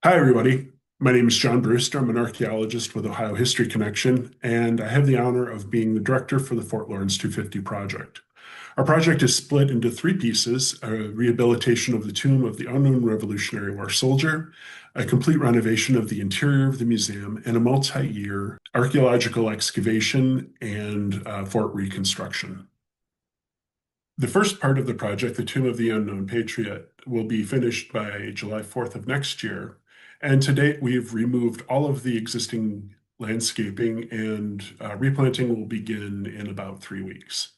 Hi, everybody. My name is Jon Brewster. I'm an archaeologist with Ohio History Connection, and I have the honor of being the director for the Fort Lawrence 250 project. Our project is split into three pieces: a rehabilitation of the tomb of the unknown Revolutionary War soldier, a complete renovation of the interior of the museum, and a multi-year archaeological excavation and fort reconstruction. The first part of the project, the Tomb of the Unknown Patriot, will be finished by July 4th of next year. And to date, we've removed all of the existing landscaping, and replanting will begin in about 3 weeks.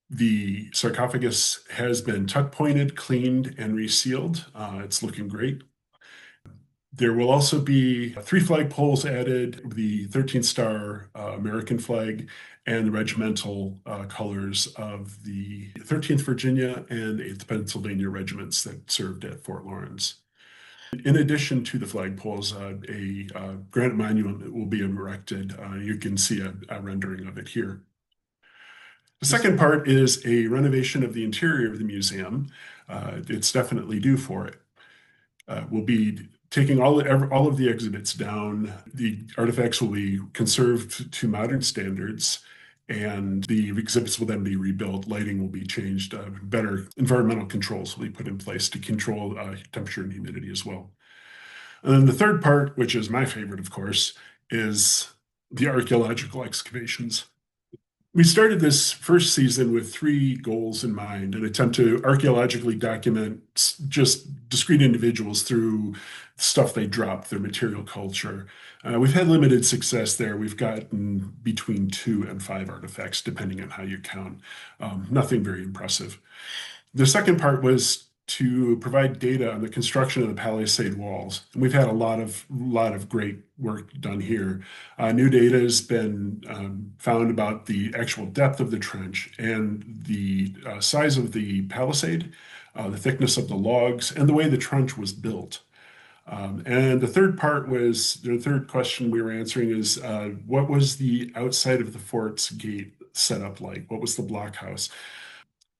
The sarcophagus has been tuck pointed, cleaned, and resealed. It's looking great. There will also be three flagpoles added, the 13th Star American flag and the regimental colors of the 13th Virginia and 8th Pennsylvania regiments that served at Fort Lawrence. In addition to the flagpoles, a granite monument will be erected. You can see a rendering of it here. The second part is a renovation of the interior of the museum. It's definitely due for it. We'll be taking all of the exhibits down. The artifacts will be conserved to modern standards, and the exhibits will then be rebuilt. Lighting will be changed. Better environmental controls will be put in place to control temperature and humidity as well. And then the third part, which is my favorite, of course, is the archaeological excavations. We started this first season with three goals in mind: an attempt to archaeologically document just discrete individuals through stuff they dropped, their material culture. We've had limited success there. We've gotten between 2 and 5 artifacts, depending on how you count. Nothing very impressive. The second part was to provide data on the construction of the palisade walls. And we've had a lot of great work done here. New data has been found about the actual depth of the trench and the size of the palisade, the thickness of the logs, and the way the trench was built. And the third question we were answering is, what was the outside of the fort's gate set up like? What was the blockhouse?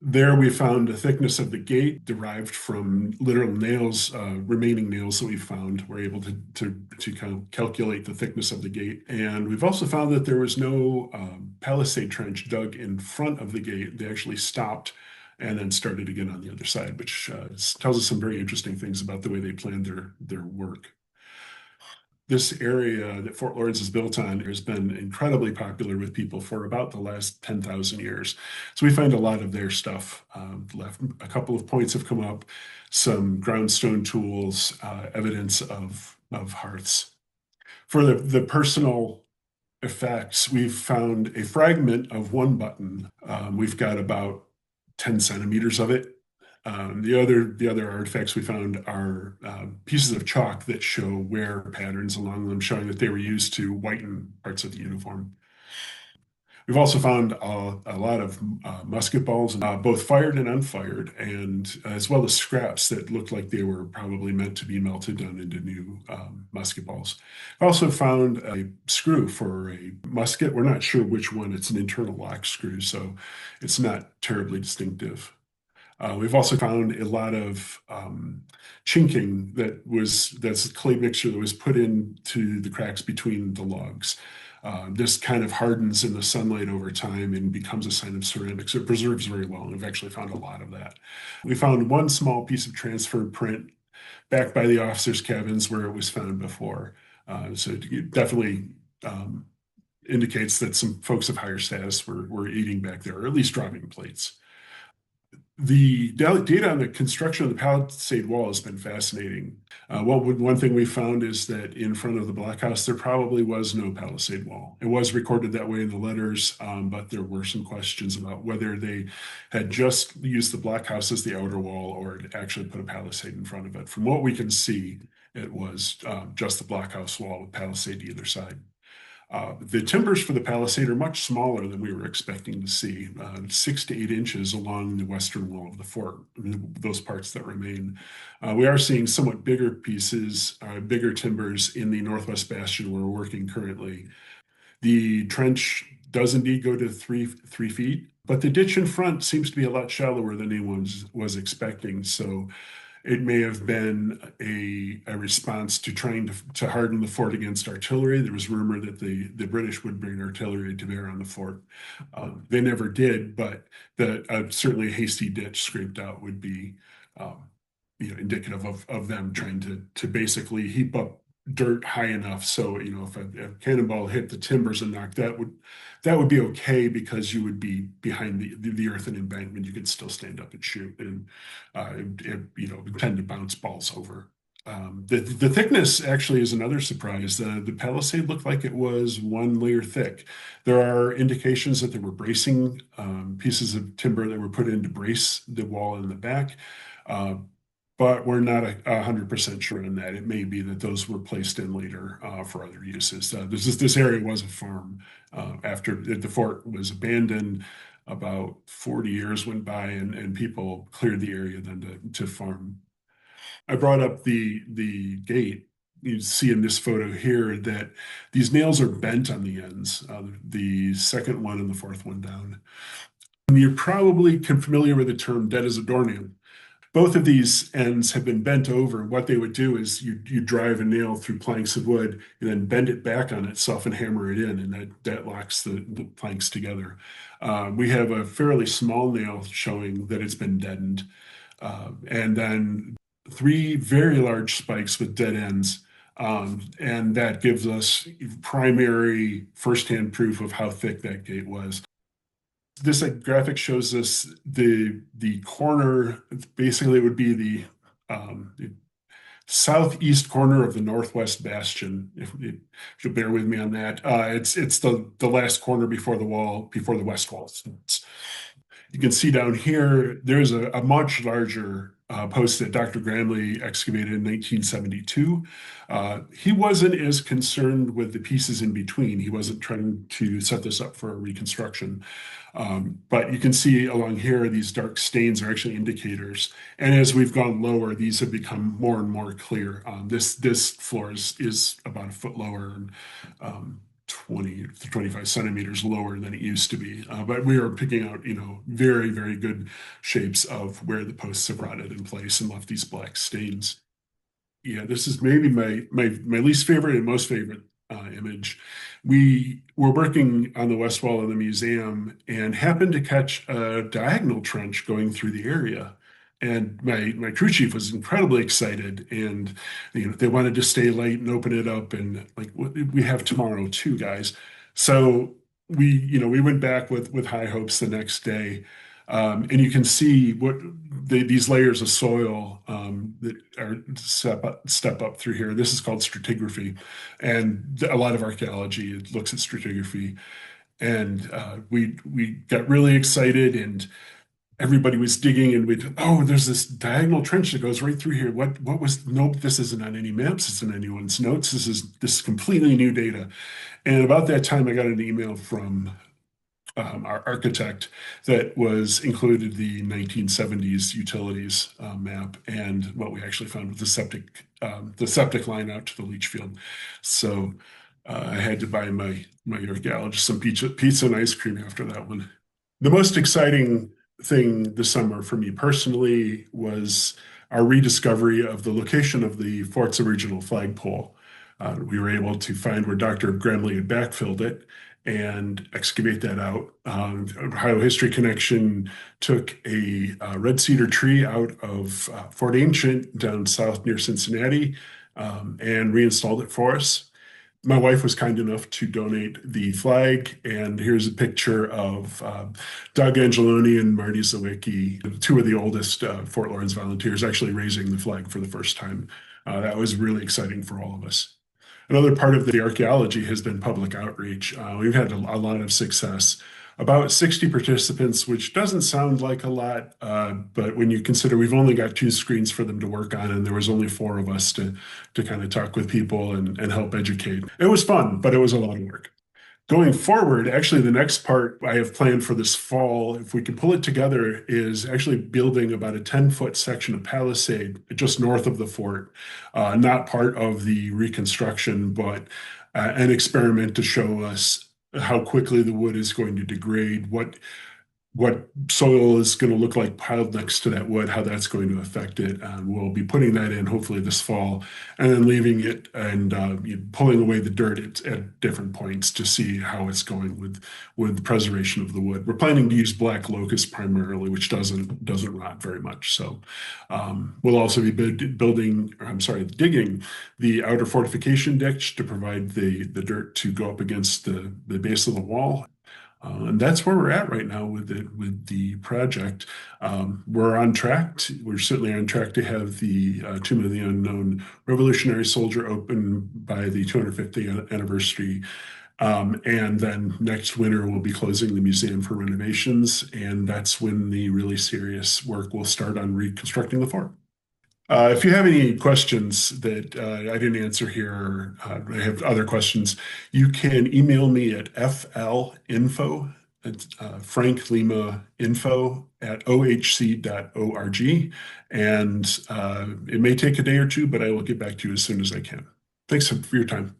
There we found a thickness of the gate derived from literal nails, remaining nails that we found. We're able to kind of calculate the thickness of the gate. And we've also found that there was no palisade trench dug in front of the gate. They actually stopped and then started again on the other side, which tells us some very interesting things about the way they planned their work. This area that Fort Lawrence is built on has been incredibly popular with people for about the last 10,000 years. So we find a lot of their stuff left. A couple of points have come up, some groundstone tools, evidence of hearths. For the personal effects, we've found a fragment of one button. We've got about 10 centimeters of it. The other artifacts we found are pieces of chalk that show wear patterns along them, showing that they were used to whiten parts of the uniform. We've also found a lot of musket balls, both fired and unfired, and as well as scraps that looked like they were probably meant to be melted down into new musket balls. I also found a screw for a musket. We're not sure which one. It's an internal lock screw, so it's not terribly distinctive. We've also found a lot of chinking that's a clay mixture that was put into the cracks between the logs. This kind of hardens in the sunlight over time and becomes a sign of ceramics. It preserves very well, and we've actually found a lot of that. We found one small piece of transfer print back by the officers' cabins where it was found before. So it definitely indicates that some folks of higher status were eating back there, or at least dropping plates. The data on the construction of the palisade wall has been fascinating. One thing we found is that in front of the blockhouse, there probably was no palisade wall. It was recorded that way in the letters, but there were some questions about whether they had just used the blockhouse as the outer wall or had actually put a palisade in front of it. From what we can see, it was just the blockhouse wall with palisade either side. The timbers for the palisade are much smaller than we were expecting to see, 6 to 8 inches along the western wall of the fort, those parts that remain. We are seeing somewhat bigger pieces, bigger timbers in the northwest bastion where we're working currently. The trench does indeed go to 3 feet, but the ditch in front seems to be a lot shallower than anyone was expecting. So It may have been a response to trying to harden the fort against artillery. There was rumor that the British would bring artillery to bear on the fort. They never did, but certainly a hasty ditch scraped out would be um, indicative of them trying to basically heap up dirt high enough so if a cannonball hit the timbers and knocked that would be okay because you would be behind the earthen embankment. You could still stand up and shoot, and would tend to bounce balls over. The thickness actually is another surprise. The palisade looked like it was one layer thick. There are indications that there were bracing pieces of timber that were put in to brace the wall in the back. Uh, but we're not 100% sure on that. It may be that those were placed in later for other uses. This area was a farm after the fort was abandoned. About 40 years went by, and people cleared the area then to farm. I brought up the gate. You see in this photo here that these nails are bent on the ends, the second one and the fourth one down. And you're probably familiar with the term dead as a doornail. Both of these ends have been bent over. What they would do is you drive a nail through planks of wood and then bend it back on itself and hammer it in, and that locks the planks together. We have a fairly small nail showing that it's been deadened, and then three very large spikes with dead ends. And that gives us primary firsthand proof of how thick that gate was. This graphic shows us the corner. Basically, it would be the southeast corner of the northwest bastion. If you'll bear with me on that, it's the last corner before the wall, before the west wall. You can see down here, there's a much larger post that Dr. Gramley excavated in 1972. He wasn't as concerned with the pieces in between. He wasn't trying to set this up for a reconstruction. But you can see along here, these dark stains are actually indicators. And as we've gone lower, these have become more and more clear. This floor is about a foot lower and 20 to 25 centimeters lower than it used to be. But we are picking out, very, very good shapes of where the posts have rotted in place and left these black stains. Yeah, this is maybe my least favorite and most favorite image. We were working on the west wall of the museum and happened to catch a diagonal trench going through the area. And my crew chief was incredibly excited, and they wanted to stay late and open it up, and like we have tomorrow too, guys. So we went back with high hopes the next day. And you can see these layers of soil that are step up through here. This is called stratigraphy, and a lot of archaeology looks at stratigraphy. And we got really excited, and everybody was digging, and there's this diagonal trench that goes right through here. What was? Nope, this isn't on any maps. It's in anyone's notes. This is completely new data. And about that time, I got an email from our architect that was included the 1970s utilities map, and what we actually found was the septic line out to the leach field. So I had to buy my archaeologist some pizza and ice cream after that one. The most exciting thing this summer for me personally was our rediscovery of the location of the fort's original flagpole. We were able to find where Dr. Gremley had backfilled it and excavate that out. Ohio History Connection took a red cedar tree out of Fort Ancient down south near Cincinnati and reinstalled it for us. My wife was kind enough to donate the flag, and here's a picture of Doug Angeloni and Marty Zawicki, two of the oldest Fort Lawrence volunteers, actually raising the flag for the first time. That was really exciting for all of us. Another part of the archaeology has been public outreach. We've had a lot of success. About 60 participants, which doesn't sound like a lot, but when you consider we've only got 2 screens for them to work on, and there was only 4 of us to kind of talk with people and help educate. It was fun, but it was a lot of work. Going forward, actually, the next part I have planned for this fall, if we can pull it together, is actually building about a 10-foot section of palisade just north of the fort. Not part of the reconstruction, but an experiment to show us how quickly the wood is going to degrade, what soil is going to look like piled next to that wood, how that's going to affect it. We'll be putting that in hopefully this fall, and then leaving it and pulling away the dirt at different points to see how it's going with the preservation of the wood. We're planning to use black locust primarily, which doesn't rot very much. So we'll also be digging the outer fortification ditch to provide the dirt to go up against the base of the wall. And that's where we're at right now with the project. We're certainly on track to have the Tomb of the Unknown Revolutionary Soldier open by the 250th anniversary. And then next winter, we'll be closing the museum for renovations, and that's when the really serious work will start on reconstructing the fort. If you have any questions that I didn't answer here, or I have other questions, you can email me at flinfo, at Frank Lima info at ohc.org. And it may take a day or two, but I will get back to you as soon as I can. Thanks for your time.